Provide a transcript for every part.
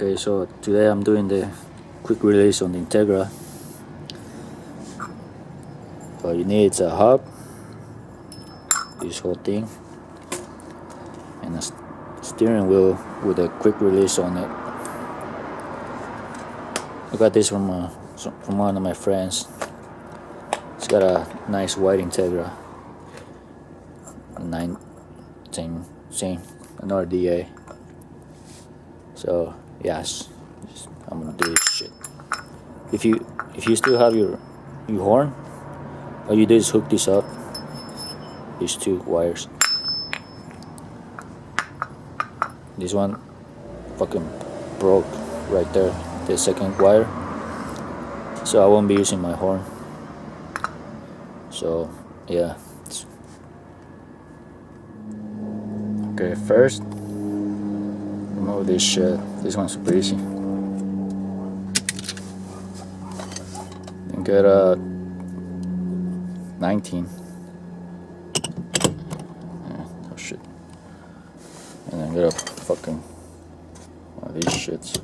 Okay, so today I'm doing the quick release on the Integra. All you need is a hub, this whole thing, and a steering wheel with a quick release on it. I got this from one of my friends. It's got a nice white Integra, same, another DA. So yes, I'm gonna do this shit. If you still have your horn, all you do is hook this up, these two wires. This one fucking broke right there, the second wire, so I won't be using my horn. So yeah, okay, first remove this shit. This one's super easy. And get a 19. Oh shit. And then get a fucking one of these shits.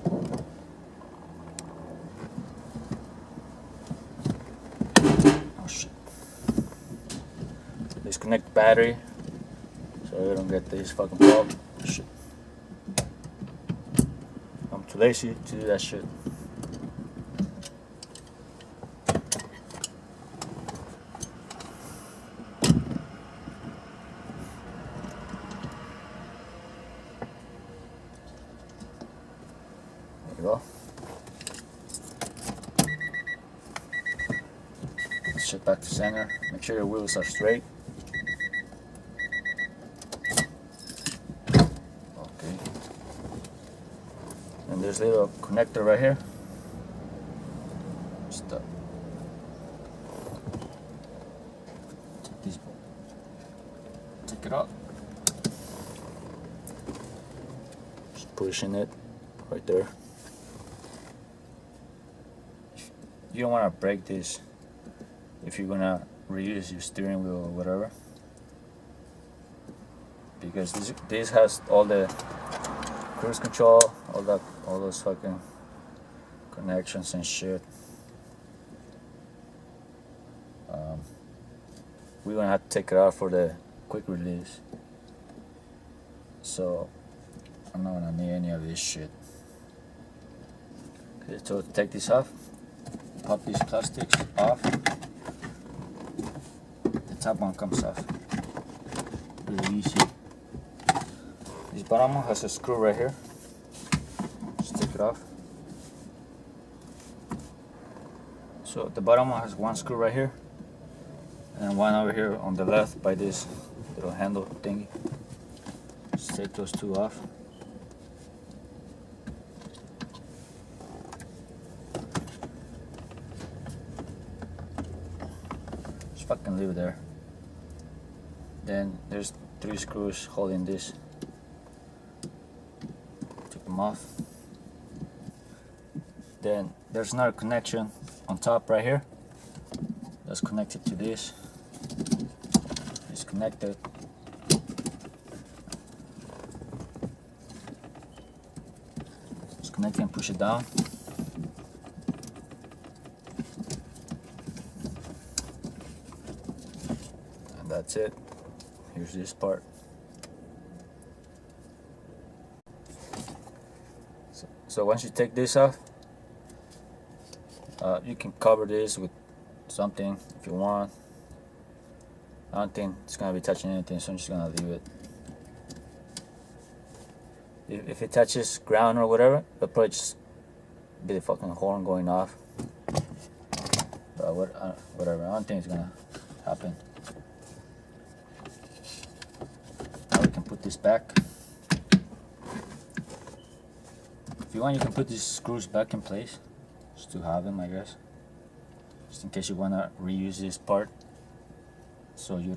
Oh shit. Disconnect the battery so you don't get this fucking problem. Shit. I'm too lazy to do that shit. There you go. Shit back to center. Make sure your wheels are straight. Okay. And there's a little connector right here. Just take it out. Just pushing it right there. You don't want to break this if you're gonna reuse your steering wheel or whatever, because this has all the cruise control, all those fucking connections and shit. We're gonna have to take it out for the quick release, so I'm not gonna need any of this shit. Okay, so to take this off, pop these plastics off. The top one comes off really easy. This bottom one has a screw right here. Just take it off. So the bottom one has one screw right here, and one over here on the left by this little handle thingy. Just take those two off. Just fucking leave it there. Then there's 3 screws holding this. Take them off. Then there's another connection on top right here. That's connected to this. It's connected. Just connect it and push it down. And that's it. Here's this part. So once you take this off, you can cover this with something if you want. I don't think it's gonna be touching anything, so I'm just gonna leave it. If it touches ground or whatever, it'll probably just be the fucking horn going off. But whatever, I don't think it's gonna happen. Now we can put this back. If you want, you can put these screws back in place, just to have them, I guess. Just in case you wanna reuse this part, so you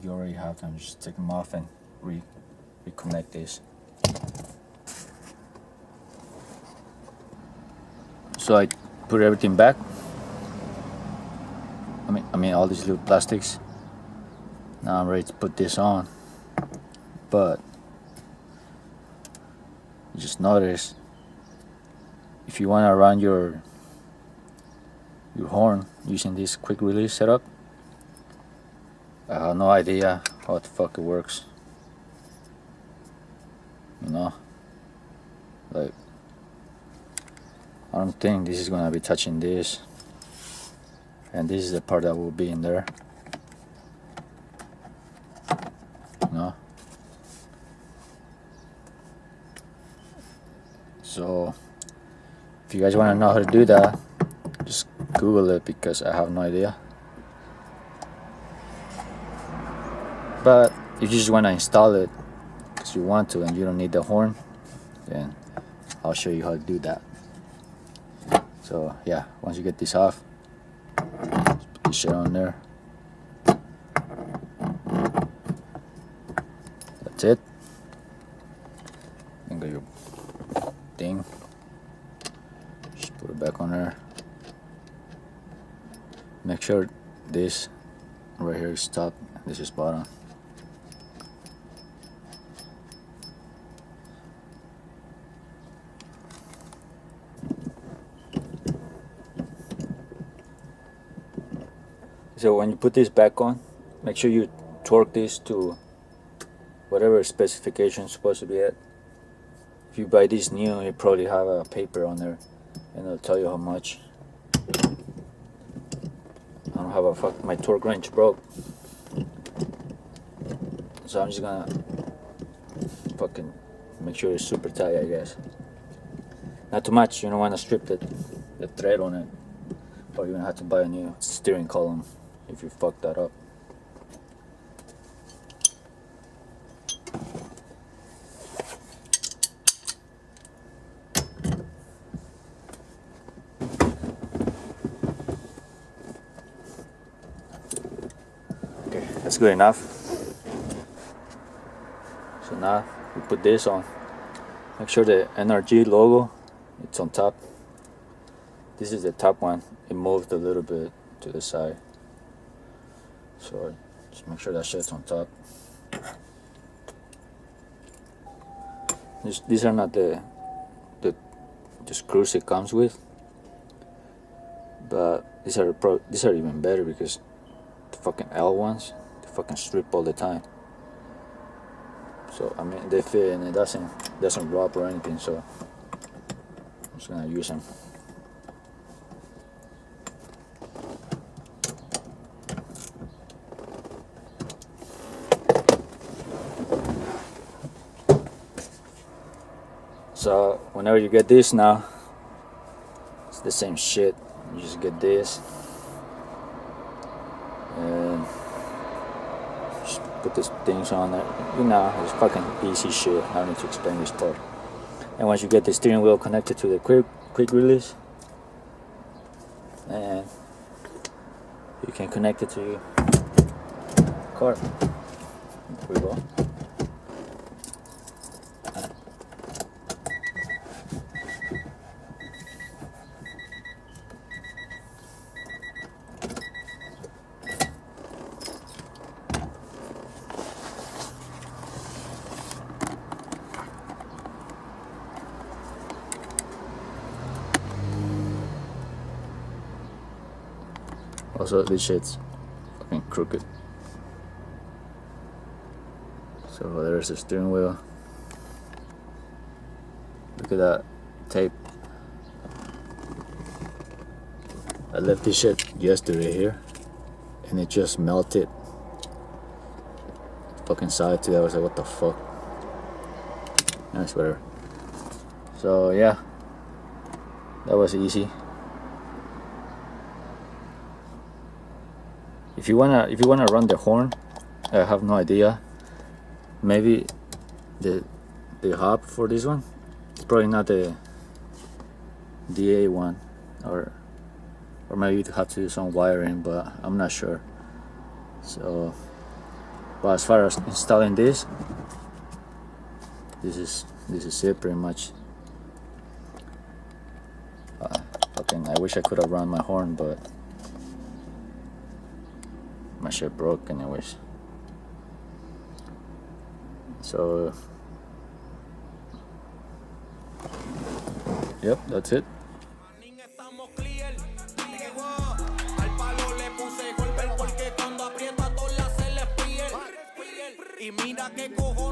already have them. Just take them off and reconnect this. So I put everything back. I mean all these little plastics. Now I'm ready to put this on, but just notice if you want to run your horn using this quick release setup, I have no idea how the fuck it works. You know, like, I don't think this is gonna be touching this, and this is the part that will be in there. You know, so if you guys want to know how to do that, just Google it, because I have no idea. But if you just want to install it because you want to and you don't need the horn, then I'll show you how to do that. So yeah, once you get this off, just put this shit on there. That's it. And got your thing. Just put it back on there. Make sure this right here is top, this is bottom. So when you put this back on, make sure you torque this to whatever specification it's supposed to be at. If you buy this new, you probably have a paper on there and it'll tell you how much. I don't have a my torque wrench broke, so I'm just gonna fucking make sure it's super tight, I guess. Not too much, you don't want to strip the thread on it, or you're gonna have to buy a new steering column if you fuck that up. Okay, that's good enough. So now we put this on. Make sure the NRG logo, it's on top. This is the top one. It moved a little bit to the side, so just make sure that shit's on top. These are not the screws it comes with, but these are even better, because the fucking L ones, they fucking strip all the time. So I mean, they fit and it doesn't rub or anything, so I'm just gonna use them. So whenever you get this now, it's the same shit. You just get this and just put these things on there. You know, it's fucking easy shit. I don't need to explain this part. And once you get the steering wheel connected to the quick release, and you can connect it to your car. There we go. Also, this shit's fucking crooked. So there's the steering wheel. Look at that tape. I left this shit yesterday here, and it just melted. Fucking side too. I was like, what the fuck? Nice, whatever. So yeah, that was easy. If you wanna run the horn, I have no idea. Maybe the hub for this one, it's probably not the DA one, or maybe you have to do some wiring, but I'm not sure. So, but as far as installing this is it pretty much. Fucking, I wish I could have run my horn, but my shit broke anyways. So Yep, that's it. Y mira que cojo